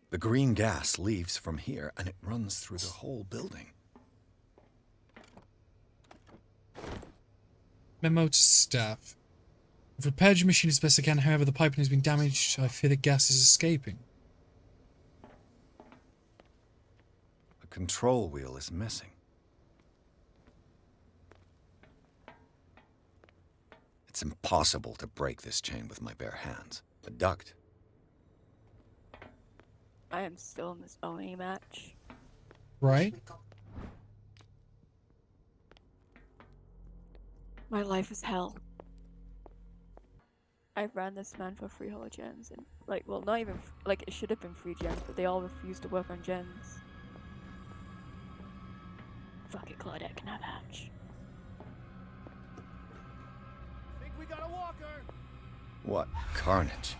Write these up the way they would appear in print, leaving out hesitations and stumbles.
The green gas leaves from here and it runs through the whole building. Memo to staff. I've repaired your machine as best I can, however the piping has been damaged. I fear the gas is escaping. The control wheel is missing. It's impossible to break this chain with my bare hands. A duct. I am still in this Oni match. Right? My life is hell. I ran this man for 3 whole gens, and well, not even it should have been 3 gens, but they all refused to work on gens. Fuck it, Claudette can have hatch. Think we got a walker? What carnage.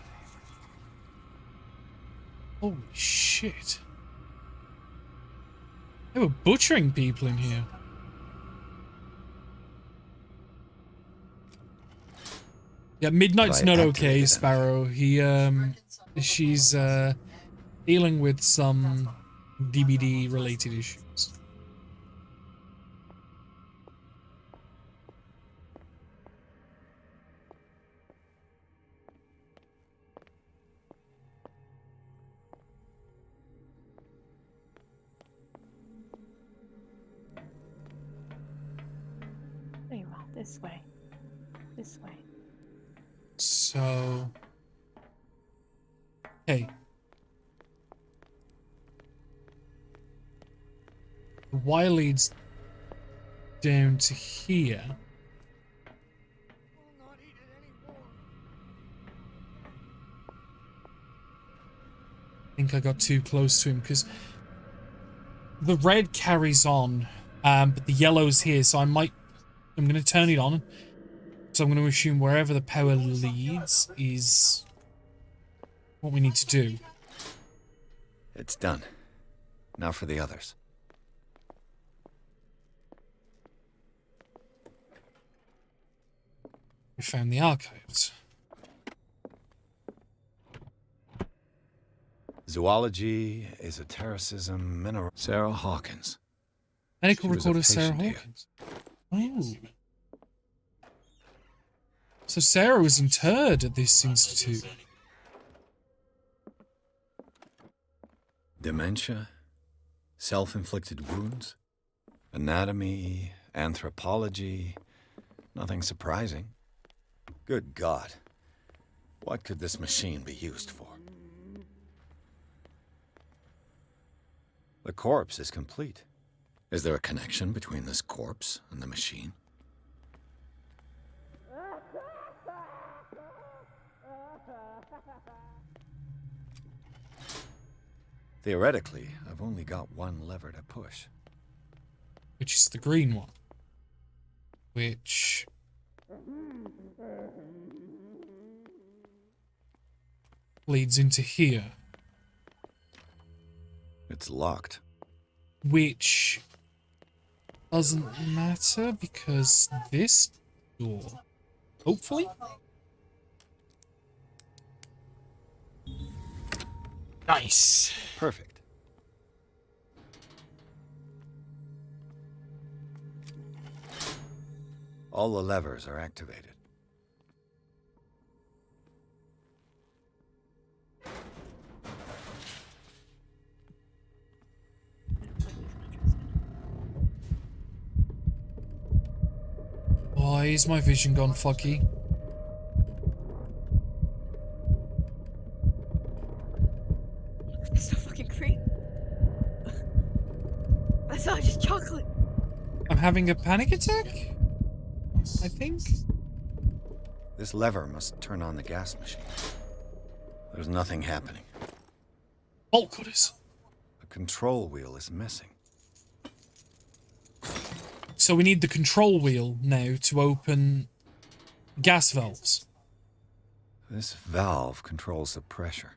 Holy shit. They were butchering people in here. Yeah, Midnight's not okay, Sparrow. She's dealing with some DBD related issues. There you are, this way. This way. So, hey, the wire leads down to here. I think I got too close to him because the red carries on, but the yellow's here, so I'm going to turn it on. So I'm going to assume wherever the power leads is what we need to do. It's done. Now for the others. We found the archives. Zoology, esotericism, mineral... Sarah Hawkins. Medical She was record a of Sarah patient here. Hawkins. Oh. So Sarah was interred at this institute. Dementia, self-inflicted wounds, anatomy, anthropology, nothing surprising. Good God. What could this machine be used for? The corpse is complete. Is there a connection between this corpse and the machine? Theoretically, I've only got one lever to push. Which is the green one. Which... leads into here. It's locked. Which... doesn't matter because this door... hopefully? Nice. Perfect. All the levers are activated. Why is my vision gone foggy? It's so fucking creep. I saw just chocolate. I'm having a panic attack? I think? This lever must turn on the gas machine. There's nothing happening. Bolt cutters. The control wheel is missing. So we need the control wheel now to open gas valves. This valve controls the pressure.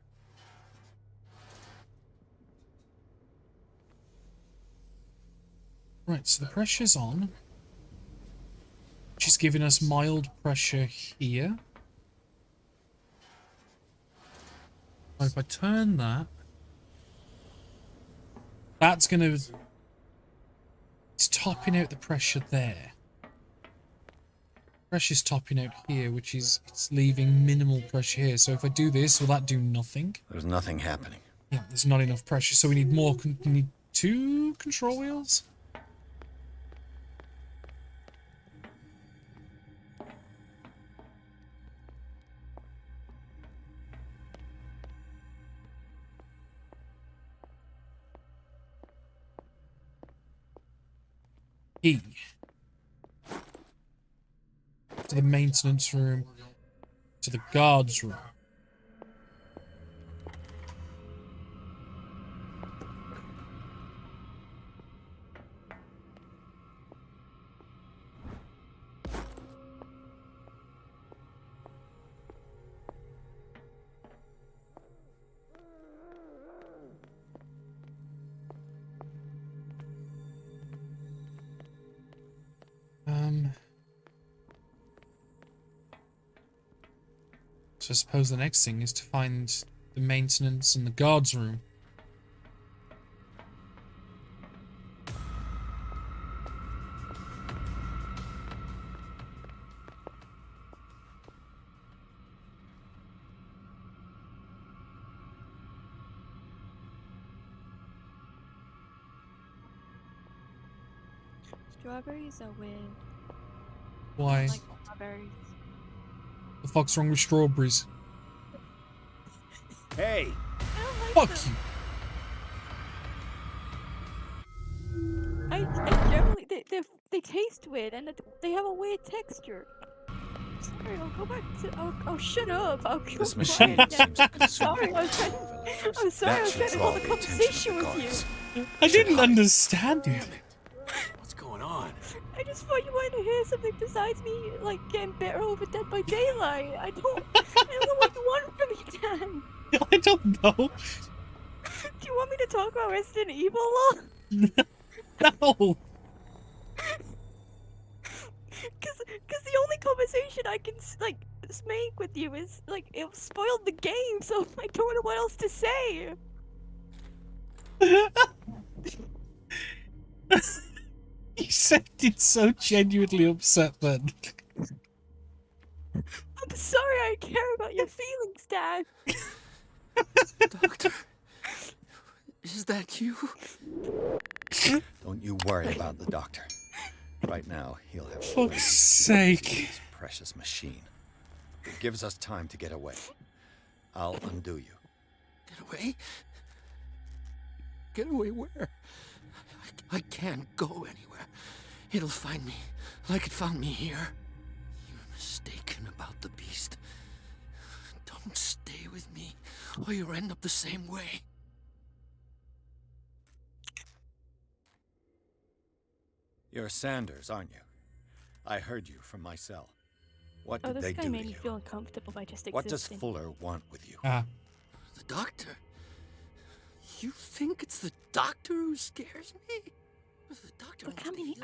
Right, so the pressure's on. Which is giving us mild pressure here. Right, if I turn that... That's going to... It's topping out the pressure there. Pressure's topping out here, which is... It's leaving minimal pressure here. So if I do this, will that do nothing? There's nothing happening. Yeah, there's not enough pressure, so we need more... We need 2 control wheels? Key. To the maintenance room. To the guards room. So I suppose the next thing is to find the maintenance and the guards room. Strawberries are weird. Why? I like strawberries. The fuck's wrong with strawberries? Hey! I don't like Fuck them. you! I generally they taste weird and they have a weird texture. Sorry, I'll go back to. Oh, shut up! I'll go This quiet machine again. seems to consume Sorry, I was trying. I'm sorry, I was trying to hold a conversation with you. I didn't understand it. What's going on? I just thought you wanted to hear something besides me, like getting better over Dead by Daylight. I don't know what you want from me, Dan. I don't know. Do you want me to talk about Resident Evil law? No. Cause the only conversation I can make with you is like it spoiled the game, so I don't know what else to say. You sounded so genuinely upset then. I'm sorry, I care about your feelings, Dad. Doctor, is that you? Don't you worry about the doctor. Right now, he'll have Fuck's full use sake. of this precious machine. It gives us time to get away. I'll undo you. Get away? Get away where? I can't go anywhere. It'll find me like it found me here. You're mistaken about the beast. Don't stay with me, or you'll end up the same way. You're Sanders, aren't you? I heard you from my cell. What Oh, did this they guy do made to me you? feel uncomfortable by just What does existing. Fuller want with you? Ah. The doctor? You think it's the doctor who scares me? The doctor Look wants how to many heal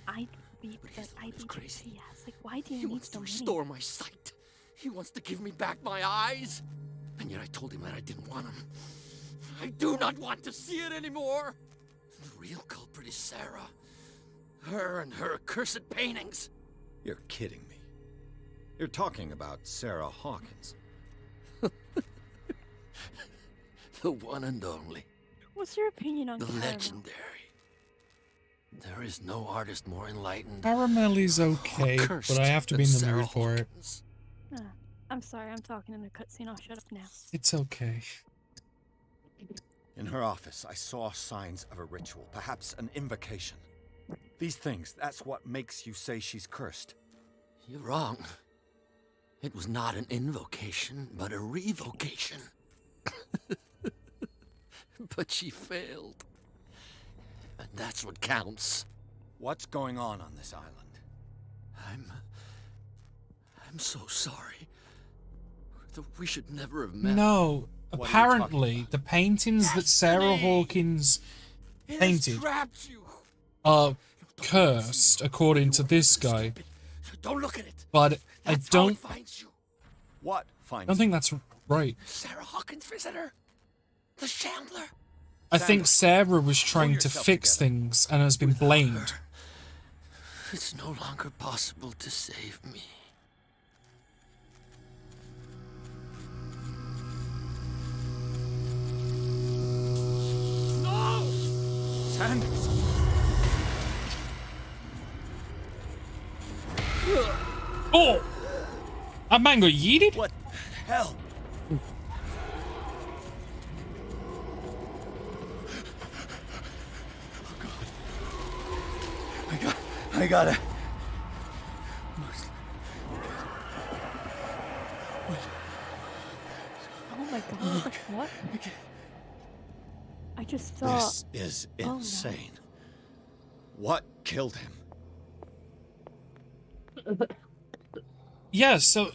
I'd be But he's the one who's crazy. yes. Like, why do He you need wants to so many? restore my sight. He wants to give me back my eyes. And yet I told him that I didn't want him. I do not want to see it anymore. The real culprit is Sarah. Her and her accursed paintings. You're kidding me. You're talking about Sarah Hawkins. The one and only. What's your opinion on The Caramel? legendary. There is no artist more enlightened. Caramel is okay, cursed but I have to be than in the Sarah mood for it. Hawkins. Ah, I'm sorry, I'm talking in a cutscene. I'll shut up now. It's okay. In her office, I saw signs of a ritual, perhaps an invocation. These things, that's what makes you say she's cursed. You're wrong. It was not an invocation, but a revocation. But she failed. And that's what counts. What's going on this island? I'm so sorry. We should never have met. No, What are you apparently talking about? the paintings that Sarah Hawkins It has painted trapped you. are cursed, according to this guy. Stupid. Don't look at it. But I That's how don't it finds you. What finds think that's right. Sarah Hawkins' visitor. The Shambler. I think Sarah was Pull trying to yourself fix together. things and has been blamed. It's no longer possible to save me. No! Sanders! Oh! That man got yeeted? What the hell? I gotta. Oh my god, what? I just saw. This is Oh, no. insane. What killed him? Yeah, so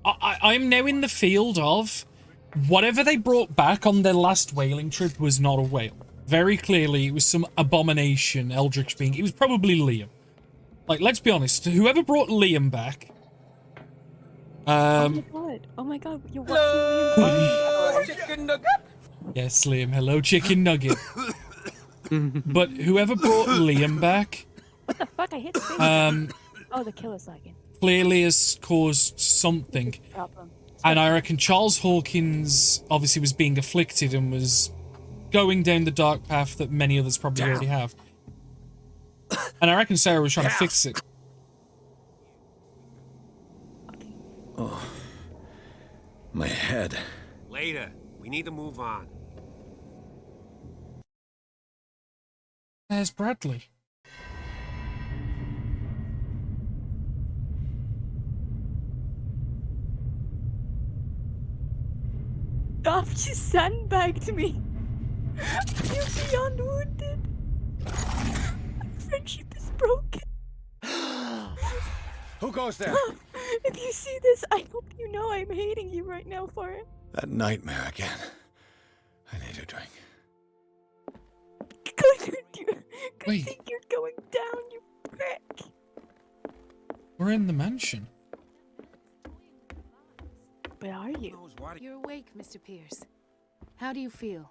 I'm now in the field of whatever they brought back on their last whaling trip was not a whale. Very clearly, it was some abomination, Eldritch being. It was probably Liam. Like, let's be honest. Whoever brought Liam back. Oh my god, you're watching me. Chicken nugget. Yes, Liam. Hello, chicken nugget. But whoever brought Liam back, What the fuck? I hit space. Oh, the killer's lagging. clearly has caused something. Problem. And I reckon Charles Hawkins obviously was being afflicted and was going down the dark path that many others probably already have. And I reckon Sarah was trying to fix it. Oh, my head. Later. We need to move on. There's Bradley. Stop, you sandbagged me. You're beyond wounded. Our friendship is broken. Who goes there? If you see this, I hope you know I'm hating you right now for it. That nightmare again. I need a drink. Good Wait. thing you're going down, you prick. We're in the mansion. Where are you? Knows what? You're awake, Mr. Pierce. How do you feel?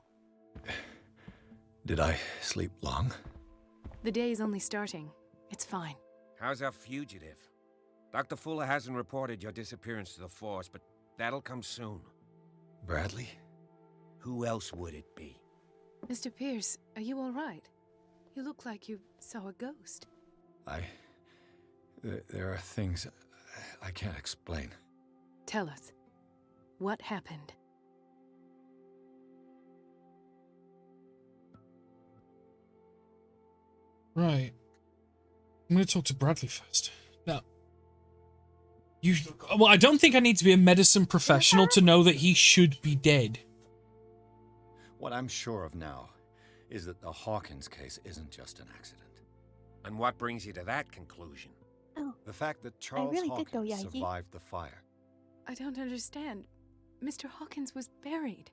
Did I sleep long? The day's only starting. It's fine. How's our fugitive? Dr. Fuller hasn't reported your disappearance to the force, but that'll come soon. Bradley? Who else would it be? Mr. Pierce, are you all right? You look like you saw a ghost. There are things I can't explain. Tell us. What happened? Right. I'm going to talk to Bradley first. Now, well, I don't think I need to be a medicine professional to know that he should be dead. What I'm sure of now is that the Hawkins case isn't just an accident. And what brings you to that conclusion? Oh, The fact that Charles really did Hawkins go, yeah, ye- survived the fire. I don't understand. Mr. Hawkins was buried.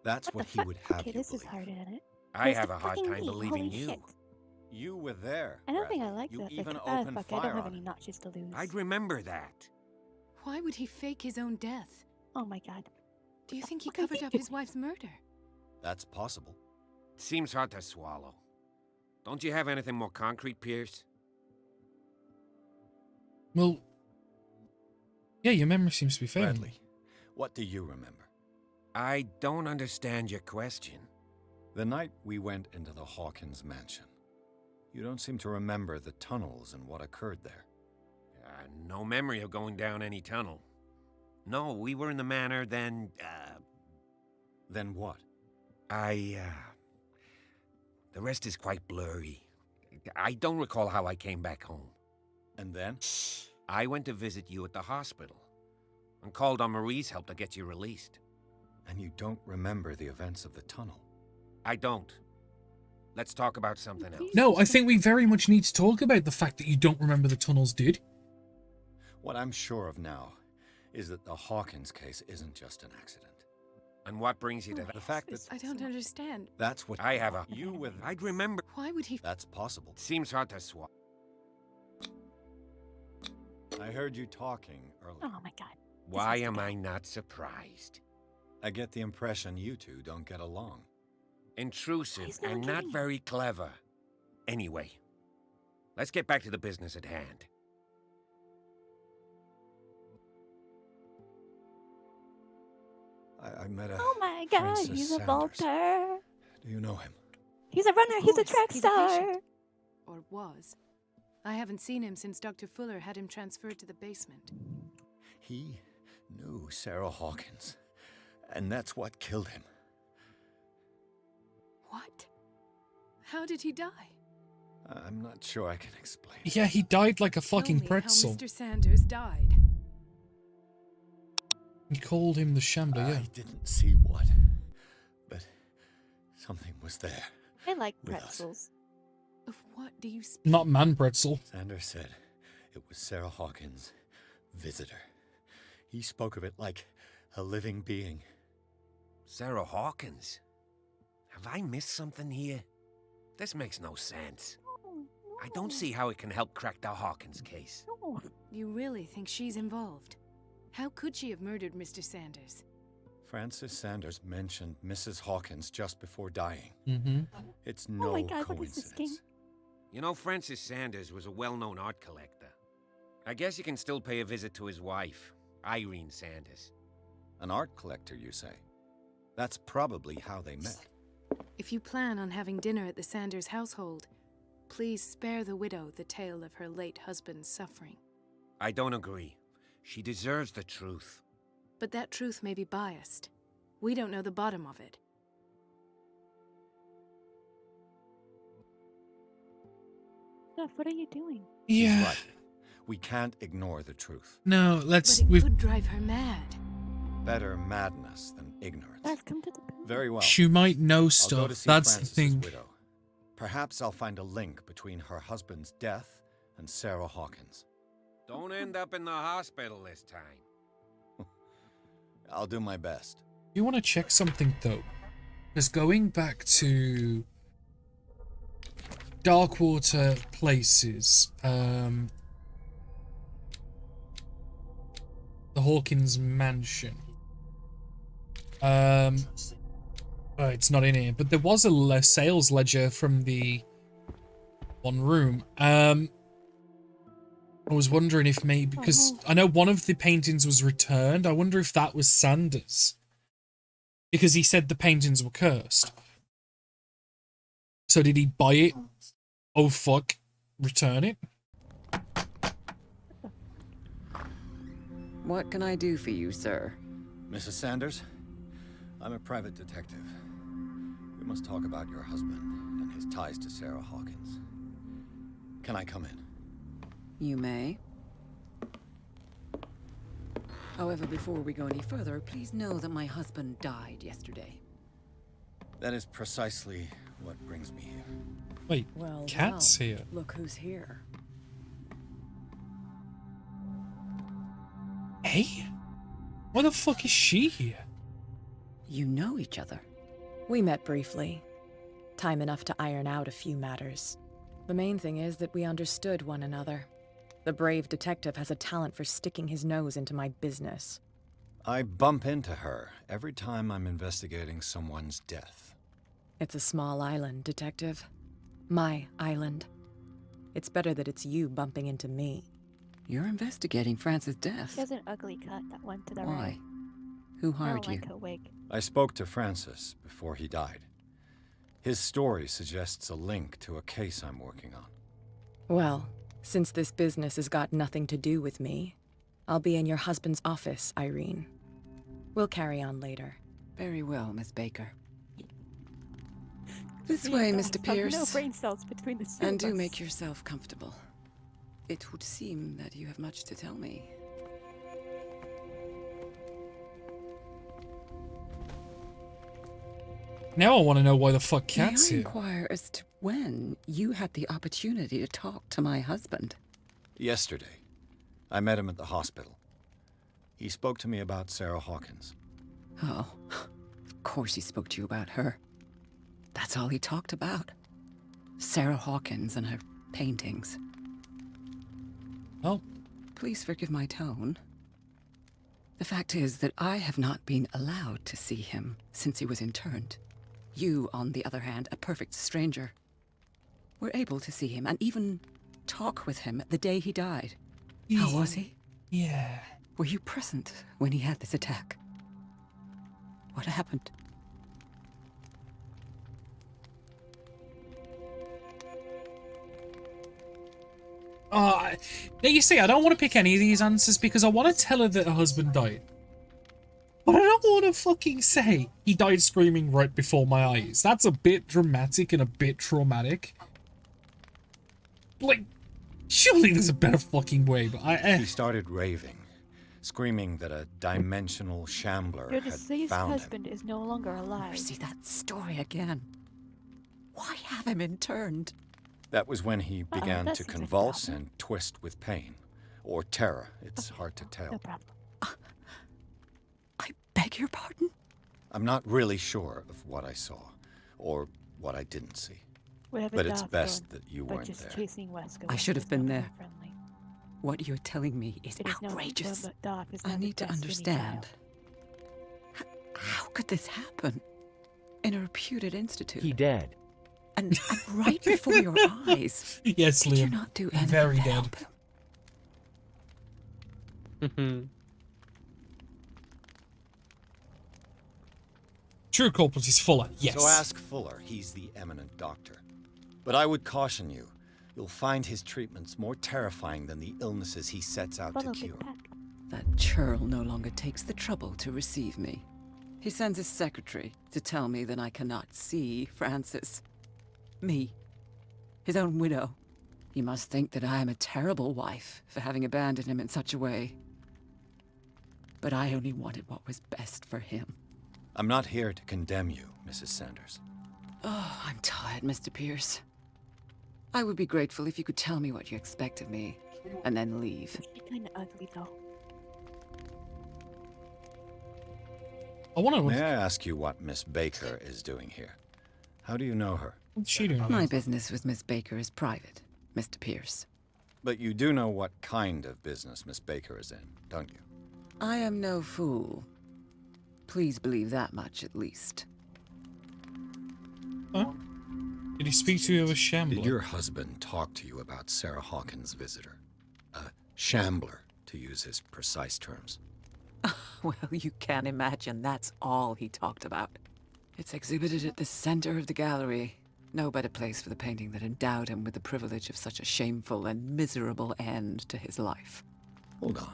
That's what what the he fuck? would have Okay, you this is believe. hard, isn't it? I Mr. have a hard fucking time me, believing holy you. shit. You were there. I don't think I Bradley. like You that. even Like, opened fuck, I fire don't have on any it. notches to lose. I'd remember that. Why would he fake his own death? Oh my god. Do you think he fuck are covered you up his wife's murder? That's possible. Seems hard to swallow. Don't you have anything more concrete, Pierce? Well, yeah, your memory seems to be failing. Bradley, what do you remember? I don't understand your question. The night we went into the Hawkins mansion. You don't seem to remember the tunnels and what occurred there. No memory of going down any tunnel. No, we were in the manor, then, Then what? the rest is quite blurry. I don't recall how I came back home. And then? I went to visit you at the hospital and called on Marie's help to get you released. And you don't remember the events of the tunnel. I don't. Let's talk about something else. No, I think we very much need to talk about the fact that you don't remember the tunnels, dude. What I'm sure of now is that the Hawkins case isn't just an accident. And what brings you to that? The fact that I don't understand. that's what I have a... you with. I'd remember... Why would he... That's possible. Seems hard to swallow. I heard you talking earlier. Oh my god. Why am I not surprised? I get the impression you two don't get along. Intrusive He's not and not kidding. very clever. Anyway, let's get back to the business at hand. I met a Oh my god, Francis he's a Sanders. vaulter. Do you know him? He's a runner, Of he's a course, track he's a star. patient. Or was. I haven't seen him since Dr. Fuller had him transferred to the basement. He knew Sarah Hawkins, and that's what killed him. What? How did he die? I'm not sure I can explain. Yeah, he died like a Tell fucking me pretzel. How Mr. Sanders died. He called him the Shambler, yeah. I didn't see what, but something was there. I like With us. pretzels. Of what do you speak? Not man pretzel. Sanders said it was Sarah Hawkins' visitor. He spoke of it like a living being. Sarah Hawkins? Have I missed something here? This makes no sense. I don't see how it can help crack the Hawkins case. No. You really think she's involved? How could she have murdered Mr. Sanders? Francis Sanders mentioned Mrs. Hawkins just before dying. Mm-hmm. It's no my God, what is this coincidence. game? You know, Francis Sanders was a well-known art collector. I guess you can still pay a visit to his wife, Irene Sanders. An art collector, you say? That's probably how they met. If you plan on having dinner at the Sanders household, please spare the widow the tale of her late husband's suffering. I don't agree. She deserves the truth. But that truth may be biased. We don't know the bottom of it. Steph, what are you doing? He's Yeah. right. We can't ignore the truth. No, But let's... it We've... could drive her mad. Better madness than ignorance. Steph, come to the booth. Very well. She might know I'll go stuff. to see That's the Francis's thing. widow. Perhaps I'll find a link between her husband's death and Sarah Hawkins. Don't end up in the hospital this time. I'll do my best. You want to check something, though? Because going back to Darkwater Places, the Hawkins Mansion. It's not in here, but there was a sales ledger from the one room. I was wondering if maybe, because I know one of the paintings was returned. I wonder if that was Sanders. Because he said the paintings were cursed. So did he buy it? Oh fuck. Return it? What can I do for you, sir? Mrs. Sanders, I'm a private detective. We must talk about your husband and his ties to Sarah Hawkins. Can I come in? You may. However, before we go any further, please know that my husband died yesterday. That is precisely what brings me here. Wait, Well, Cat's well, here. Look who's here. Hey? Why the fuck is she here? You know each other. We met briefly. Time enough to iron out a few matters. The main thing is that we understood one another. The brave detective has a talent for sticking his nose into my business. I bump into her every time I'm investigating someone's death. It's a small island, detective. My island. It's better that it's you bumping into me. You're investigating Francis' She death. has an ugly cut that went to the Why? right. Who I hired don't you? like her wig. I spoke to Francis before he died. His story suggests a link to a case I'm working on. Well, since this business has got nothing to do with me, I'll be in your husband's office, Irene. We'll carry on later. Very well, Miss Baker. This Yeah, way, God, Mr. I've no Pierce. brain cells between the two And of do us. make yourself comfortable. It would seem that you have much to tell me. Now I want to know why the fuck May Cat's I here. inquire as to when you had the opportunity to talk to my husband? Yesterday, I met him at the hospital. He spoke to me about Sarah Hawkins. Oh, of course he spoke to you about her. That's all he talked about. Sarah Hawkins and her paintings. Oh, Please forgive my tone. The fact is that I have not been allowed to see him since he was interned. You, on the other hand, a perfect stranger, were able to see him and even talk with him the day he died. How was he? Yeah. Were you present when he had this attack? What happened? Now you see, I don't want to pick any of these answers because I want to tell her that her husband died. But I don't want to fucking say he died screaming right before my eyes. That's a bit dramatic and a bit traumatic. Like, surely there's a better fucking way, but He started raving, screaming that a dimensional shambler Your had deceased found him. husband is no longer alive. See that story again. Why have him interned? That was when he began that to seems like a convulse problem. and twist with pain. Or terror. It's hard to tell. No problem. I beg your pardon? I'm not really sure of what I saw, or what I didn't see. We have a But it's Darth best drone, that you but weren't just there. chasing Wesker I should have is been not there. friendly. What you're telling me is It is no outrageous. but Darth is I not need to the best understand. How could this happen? In a reputed institute. He dead. And right before your eyes. yes, Did you Liam. not do anything Very to dead. help him? True culprit is Fuller. Yes. So ask Fuller. He's the eminent doctor. But I would caution you. You'll find his treatments more terrifying than the illnesses he sets out to Follow Big cure. Pack. That churl no longer takes the trouble to receive me. He sends his secretary to tell me that I cannot see Francis. Me. His own widow. He must think that I am a terrible wife for having abandoned him in such a way. But I only wanted what was best for him. I'm not here to condemn you, Mrs. Sanders. Oh, I'm tired, Mr. Pierce. I would be grateful if you could tell me what you expect of me, and then leave. She's kinda ugly though. I want May to. I ask you what Miss Baker is doing here? How do you know her? What's she doing? My business with Miss Baker is private, Mr. Pierce. But you do know what kind of business Miss Baker is in, don't you? I am no fool. Please believe that much, at least. Huh? Did he speak to you of a shambler? Did your husband talk to you about Sarah Hawkins' visitor? A shambler, to use his precise terms. Well, you can imagine that's all he talked about. It's exhibited at the center of the gallery. No better place for the painting that endowed him with the privilege of such a shameful and miserable end to his life. Hold on.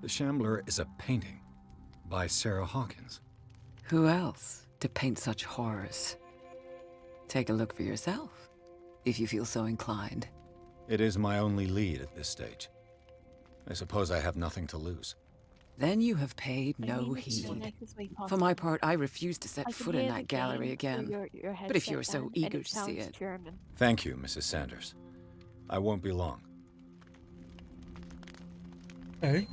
The Shambler is a painting by Sarah Hawkins. Who else to paint such horrors? Take a look for yourself, if you feel so inclined. It is my only lead at this stage. I suppose I have nothing to lose. Then you have paid I no mean, it's the heed. nicest way For possible. my part, I refuse to I set can foot hear in the that gallery game again. through your But if headset you're so then, and eager it to see sounds it. German. Thank you, Mrs. Sanders. I won't be long. Okay.